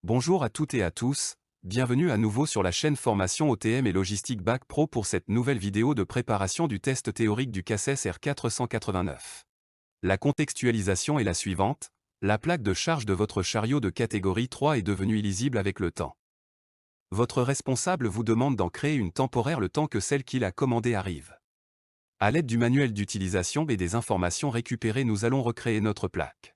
Bonjour à toutes et à tous, bienvenue à nouveau sur la chaîne Formation OTM et Logistique Bac Pro pour cette nouvelle vidéo de préparation du test théorique du CACES R489. La contextualisation est la suivante, la plaque de charge de votre chariot de catégorie 3 est devenue illisible avec le temps. Votre responsable vous demande d'en créer une temporaire le temps que celle qu'il a commandée arrive. À l'aide du manuel d'utilisation et des informations récupérées, nous allons recréer notre plaque.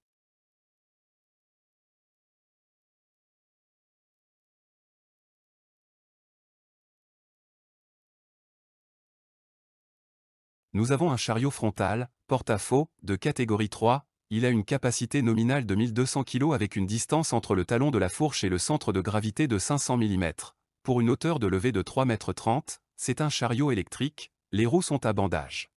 Nous avons un chariot frontal, porte-à-faux, de catégorie 3, il a une capacité nominale de 1200 kg avec une distance entre le talon de la fourche et le centre de gravité de 500 mm. Pour une hauteur de levée de 3,30 m, c'est un chariot électrique, les roues sont à bandage.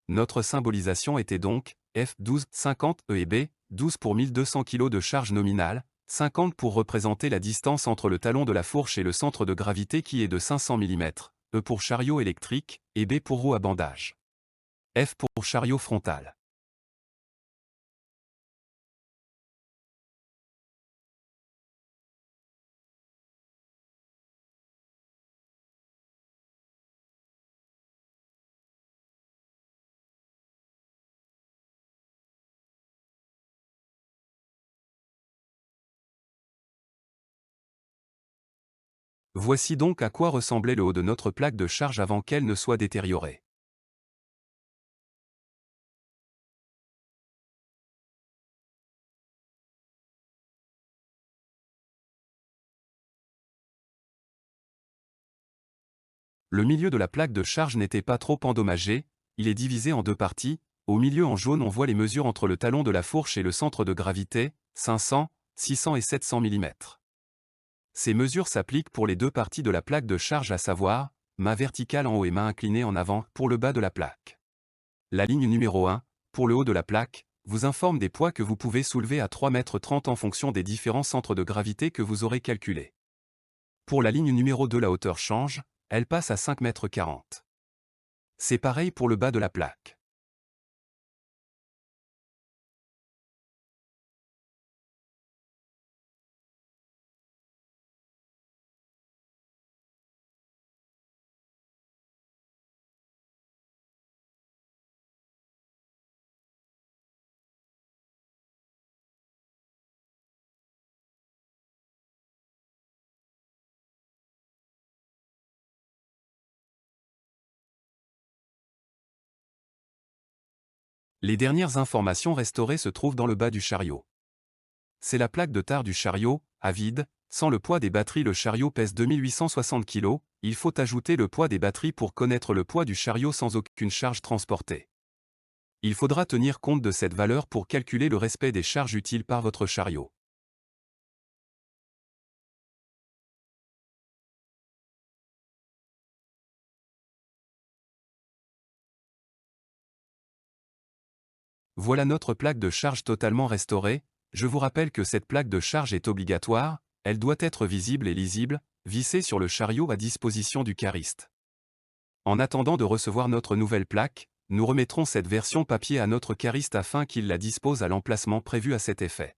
Notre symbolisation était donc F12 50 E et B, 12 pour 1200 kg de charge nominale, 50 pour représenter la distance entre le talon de la fourche et le centre de gravité qui est de 500 mm, E pour chariot électrique, et B pour roue à bandage. F pour chariot frontal. Voici donc à quoi ressemblait le haut de notre plaque de charge avant qu'elle ne soit détériorée. Le milieu de la plaque de charge n'était pas trop endommagé, il est divisé en deux parties, au milieu en jaune on voit les mesures entre le talon de la fourche et le centre de gravité, 500, 600 et 700 mm. Ces mesures s'appliquent pour les deux parties de la plaque de charge, à savoir, main verticale en haut et main inclinée en avant pour le bas de la plaque. La ligne numéro 1, pour le haut de la plaque, vous informe des poids que vous pouvez soulever à 3,30 m en fonction des différents centres de gravité que vous aurez calculés. Pour la ligne numéro 2, la hauteur change, elle passe à 5,40 m. C'est pareil pour le bas de la plaque. Les dernières informations restaurées se trouvent dans le bas du chariot. C'est la plaque de tare du chariot, à vide, sans le poids des batteries. Le chariot pèse 2860 kg, il faut ajouter le poids des batteries pour connaître le poids du chariot sans aucune charge transportée. Il faudra tenir compte de cette valeur pour calculer le respect des charges utiles par votre chariot. Voilà notre plaque de charge totalement restaurée. Je vous rappelle que cette plaque de charge est obligatoire, elle doit être visible et lisible, vissée sur le chariot à disposition du cariste. En attendant de recevoir notre nouvelle plaque, nous remettrons cette version papier à notre cariste afin qu'il la dispose à l'emplacement prévu à cet effet.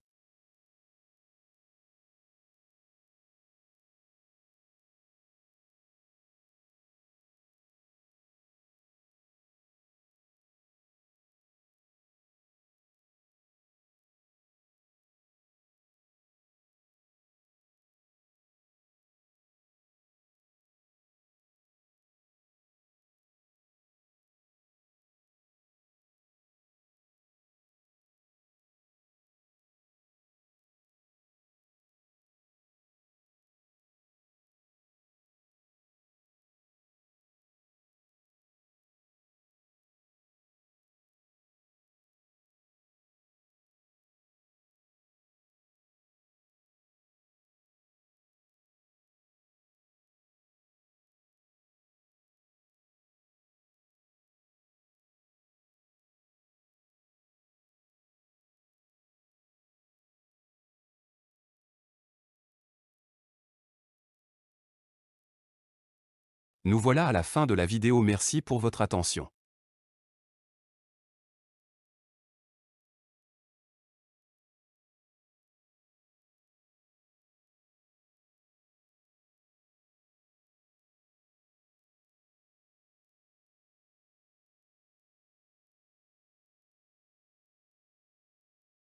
Nous voilà à la fin de la vidéo, merci pour votre attention.